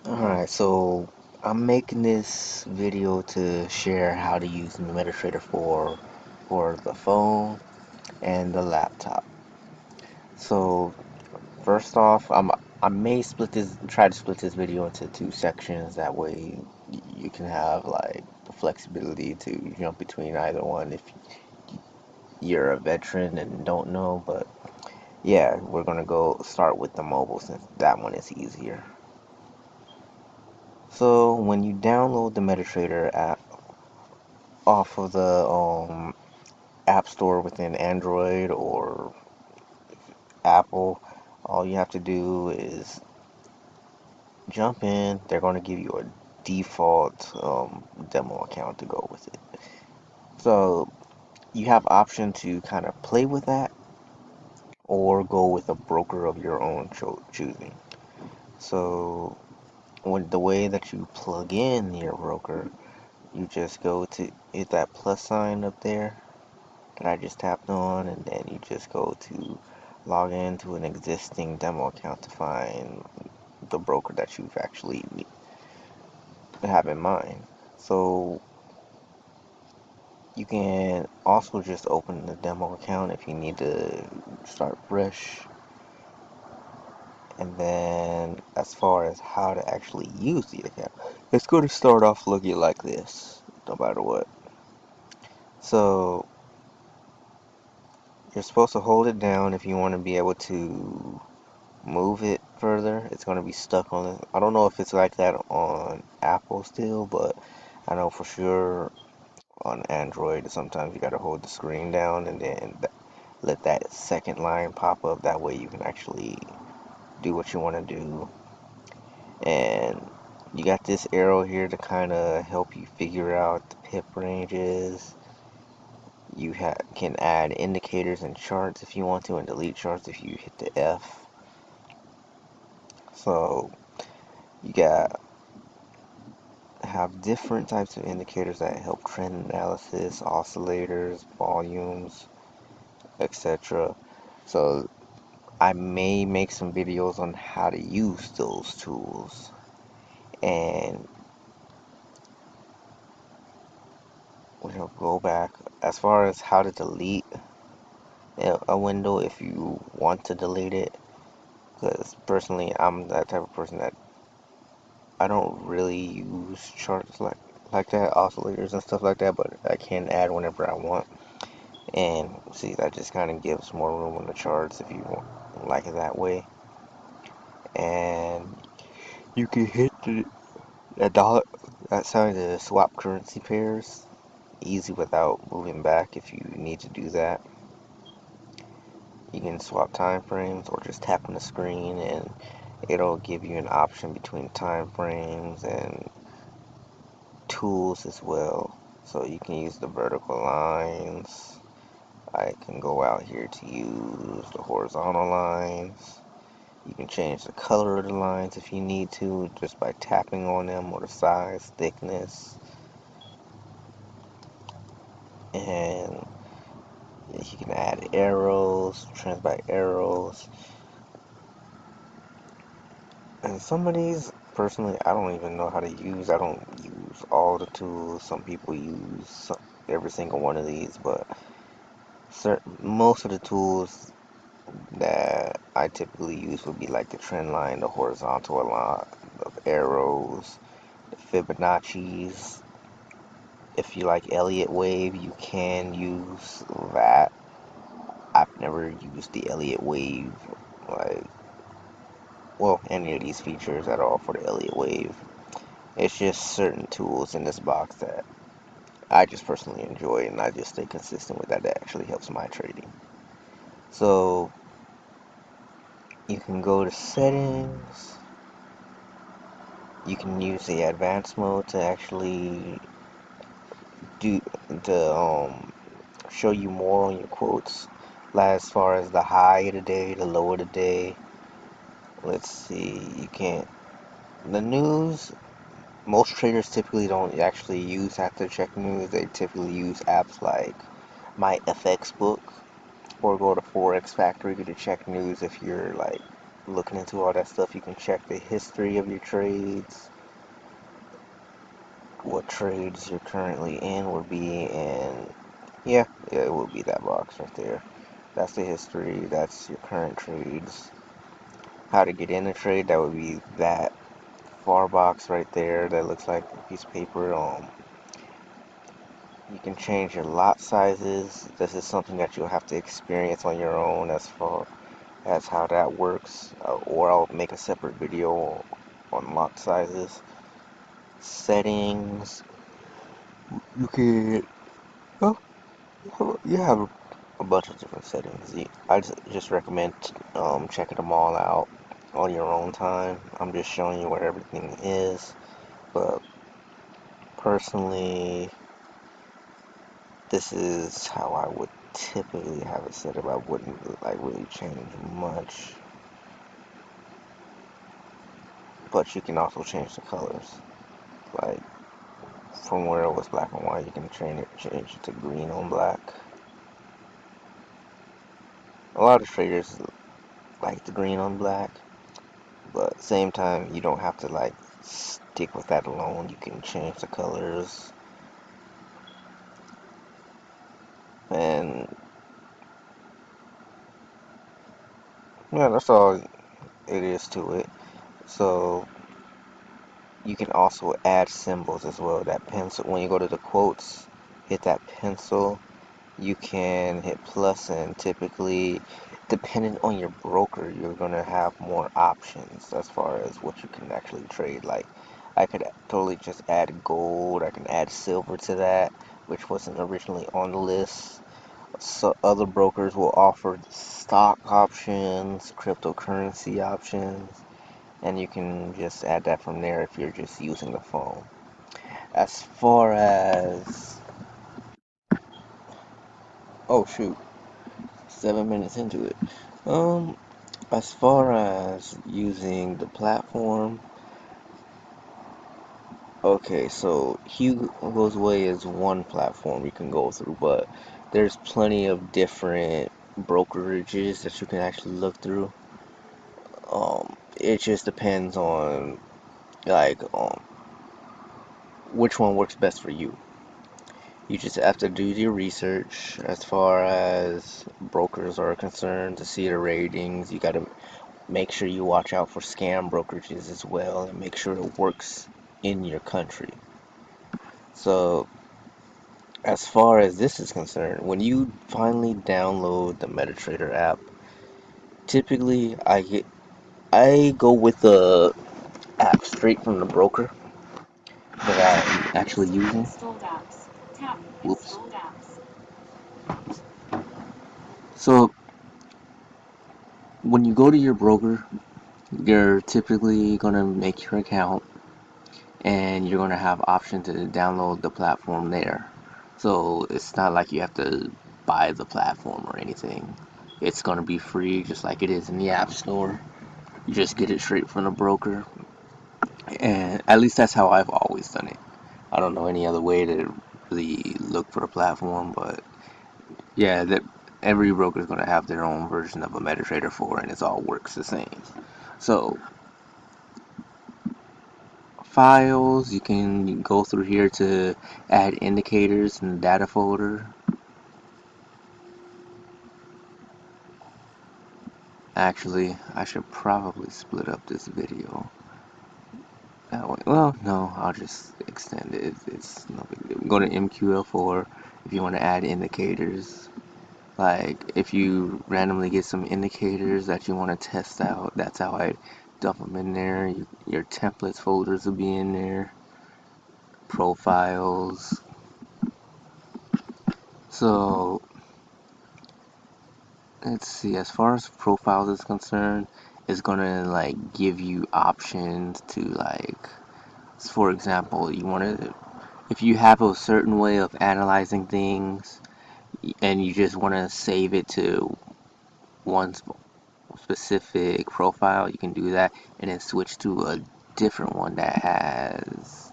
Alright, so I'm making this video to share how to use MetaTrader 4 for the phone and the laptop. So first off, I may try to split this video into two sections. That way you can have like the flexibility to jump between either one if you're a veteran and don't know. But yeah, we're gonna go start with the mobile since that one is easier. So when you download the MetaTrader app off of the App Store within Android or Apple, all you have to do is jump in. They're going to give you a default demo account to go with it. So you have option to kind of play with that or go with a broker of your own choosing. So when the way that you plug in your broker, you just go to hit that plus sign up there that I just tapped on, and then you just go to log into an existing demo account to find the broker that you've actually have in mind. So you can also just open the demo account if you need to start fresh. And then as far as how to actually use the account, it's going to start off looking like this, no matter what. So you're supposed to hold it down if you want to be able to move it further. It's going to be stuck on it. I don't know if it's like that on Apple still, but I know for sure on Android sometimes you got to hold the screen down and then let that second line pop up. That way you can actually do what you want to do. And you got this arrow here to kind of help you figure out the pip ranges. You can add indicators and charts if you want to, and delete charts if you hit the F. So you got have different types of indicators that help trend analysis, oscillators, volumes, etc. So I may make some videos on how to use those tools. And we'll go back as far as how to delete a window if you want to delete it. Because personally, I'm that type of person that I don't really use charts like that, oscillators and stuff like that, but I can add whenever I want. And see, that just kind of gives more room on the charts if you like it that way. And you can hit the dollar, sorry, the swap currency pairs easy without moving back if you need to do that. You can swap time frames or just tap on the screen and it'll give you an option between time frames and tools as well. So you can use the vertical lines. I can go out here to use the horizontal lines. You can change the color of the lines if you need to just by tapping on them, or the size, thickness, and you can add arrows, trends by arrows. And some of these, personally, I don't even know how to use. I don't use all the tools. Some people use every single one of these, but most of the tools that I typically use would be like the trend line, the horizontal line, the arrows, the Fibonacci's. If you like Elliott wave, you can use that. I've never used the Elliott wave, like, well, any of these features at all for the Elliott wave. It's just certain tools in this box that I just personally enjoy, and I just stay consistent with that. That actually helps my trading. So you can go to settings. You can use the advanced mode to actually do to show you more on your quotes, like as far as the high of the day, the low of the day. Let's see, you can't. The news, most traders typically don't actually use after check news. They typically use apps like My FX Book or go to Forex Factory to check news if you're like looking into all that stuff, you can check the history of your trades, what trades you're currently in would be, and yeah, it will be that box right there. That's the history, that's your current trades. How to get in a trade, that would be that far box right there that looks like a piece of paper. You can change your lot sizes. This is something that you'll have to experience on your own as far as how that works, or I'll make a separate video on lot sizes. Settings, you can, oh, you have a bunch of different settings. I just recommend checking them all out on your own time. I'm just showing you what everything is, but personally, this is how I would typically have it set up. I wouldn't like really change much, but you can also change the colors. Like from where it was black and white, you can change it to green on black. A lot of traders like the green on black, but at the same time, you don't have to like stick with that alone. You can change the colors, and yeah, that's all it is to it. So you can also add symbols as well. That pencil, when you go to the quotes, hit that pencil. You can hit plus, and typically, depending on your broker, you're gonna have more options as far as what you can actually trade. Like, I could totally just add gold. I can add silver to that, which wasn't originally on the list. So other brokers will offer stock options, cryptocurrency options, and you can just add that from there if you're just using the phone. As far as, oh shoot, 7 minutes into it. Um, as far as using the platform, okay, so Hugo's Way is one platform you can go through, but there's plenty of different brokerages that you can actually look through. It just depends on like which one works best for you. You just have to do your research as far as brokers are concerned to see the ratings. You got to make sure you watch out for scam brokerages as well and make sure it works in your country. So, as far as this is concerned, when you finally download the MetaTrader app, typically I go with the app straight from the broker that I'm actually using. Whoops. So, when you go to your broker, you're typically going to make your account and you're going to have option to download the platform there. So it's not like you have to buy the platform or anything. It's going to be free just like it is in the App Store. You just get it straight from the broker. And at least that's how I've always done it. I don't know any other way to really look for a platform, but yeah, that every broker is going to have their own version of a MetaTrader 4 and it all works the same. So files, you can go through here to add indicators in the data folder. Actually, I should probably split up this video that way. Well, no, I'll just extend it. It's no big deal. Go to MQL4 if you want to add indicators. Like, if you randomly get some indicators that you want to test out, that's how I dump them in there. Your templates folders will be in there. Profiles. So, let's see, as far as profiles is concerned, it's gonna like give you options to like, for example, you want to, if you have a certain way of analyzing things and you just want to save it to one specific profile, you can do that and then switch to a different one that has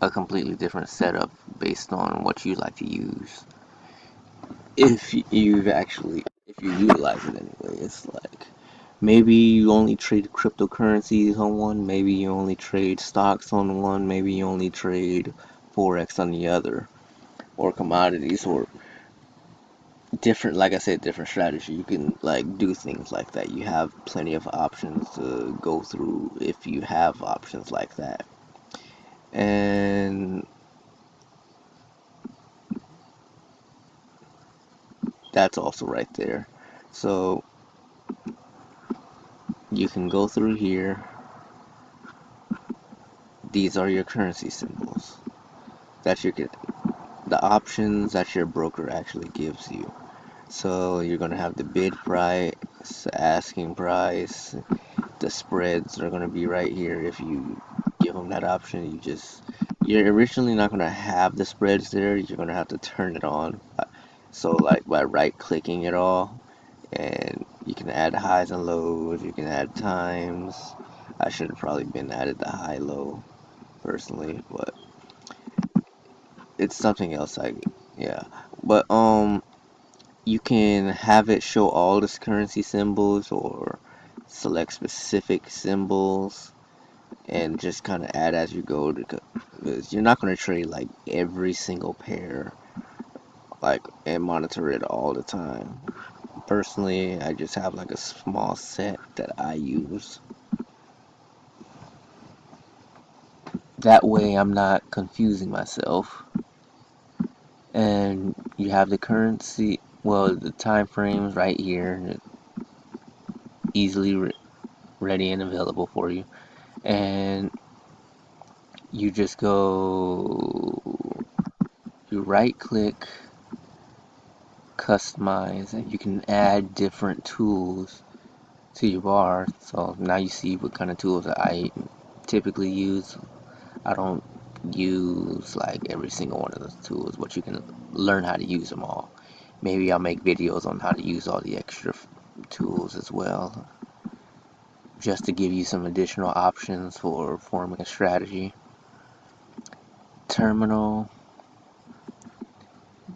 a completely different setup based on what you like to use. If you utilize it anyway, it's like, Maybe you only trade cryptocurrencies on one, maybe you only trade stocks on one, maybe you only trade Forex on the other, or commodities, or different, like I said, different strategy. You can like do things like that. You have plenty of options to go through if you have options like that. And that's also right there. So you can go through here. These are your currency symbols. That's your the options that your broker actually gives you. So you're gonna have the bid price, asking price, the spreads are gonna be right here. If you give them that option, you're originally not gonna have the spreads there. You're gonna have to turn it on. So like by right clicking it all, and you can add highs and lows. You can add times. I should have probably been added the high low personally, but it's something else. Yeah, but you can have it show all the currency symbols or select specific symbols and just kind of add as you go, because you're not going to trade like every single pair like and monitor it all the time. Personally, I just have like a small set that I use. That way I'm not confusing myself. And you have the currency, well, the time frames right here, easily ready and available for you. And you just go, you right click, customize, and you can add different tools to your bar. So now you see what kind of tools that I typically use. I don't use like every single one of those tools, but you can learn how to use them all. Maybe I'll make videos on how to use all the extra tools as well, just to give you some additional options for forming a strategy. Terminal,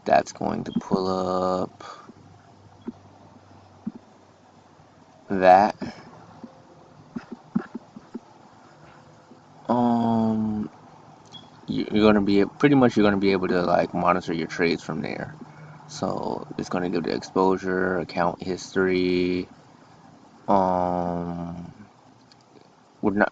that's going to pull up that. Um, you're gonna be pretty much you're gonna be able to like monitor your trades from there. So it's gonna give the exposure, account history. Um, we're not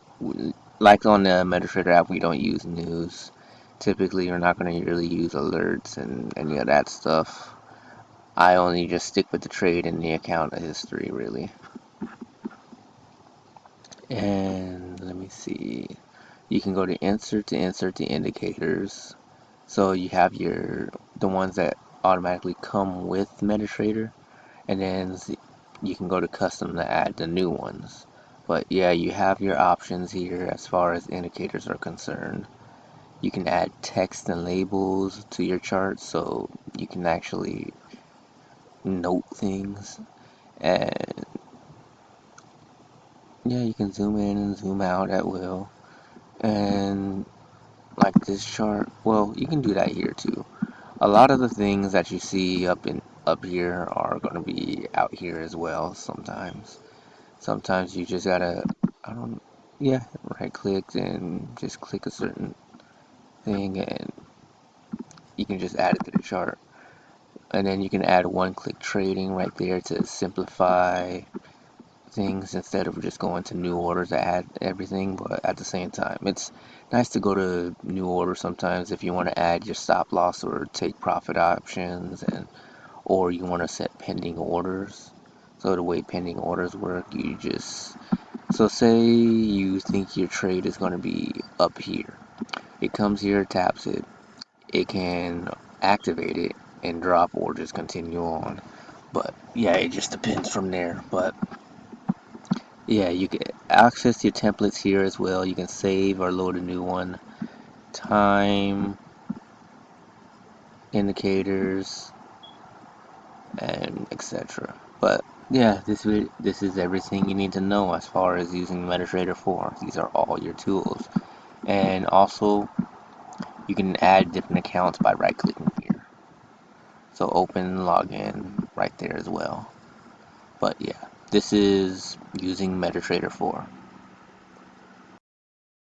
like on the MetaTrader app. We don't use news. Typically, you're not gonna really use alerts and any of that stuff. I only just stick with the trade and the account history really. And let me see. You can go to insert the indicators. So you have the ones that automatically come with MetaTrader, and then you can go to custom to add the new ones. But yeah, you have your options here as far as indicators are concerned. You can add text and labels to your chart, so you can actually note things. And yeah, you can zoom in and zoom out at will. And like this chart, well, you can do that here too. A lot of the things that you see up here are going to be out here as well sometimes. Sometimes you just gotta, I don't, yeah, right click and just click a certain thing and you can just add it to the chart. And then you can add one click trading right there to simplify things instead of just going to new orders to add everything. But at the same time, it's nice to go to new orders sometimes if you want to add your stop loss or take profit options, and or you want to set pending orders. So the way pending orders work, you just, so say you think your trade is going to be up here. It comes here, taps it. It can activate it and drop or just continue on. But yeah, it just depends from there. But yeah, you can access your templates here as well. You can save or load a new one. Time, indicators, and etc. But yeah, this is everything you need to know as far as using MetaTrader 4. These are all your tools. And also, you can add different accounts by right clicking here. So open, login right there as well. But yeah. This is using MetaTrader 4.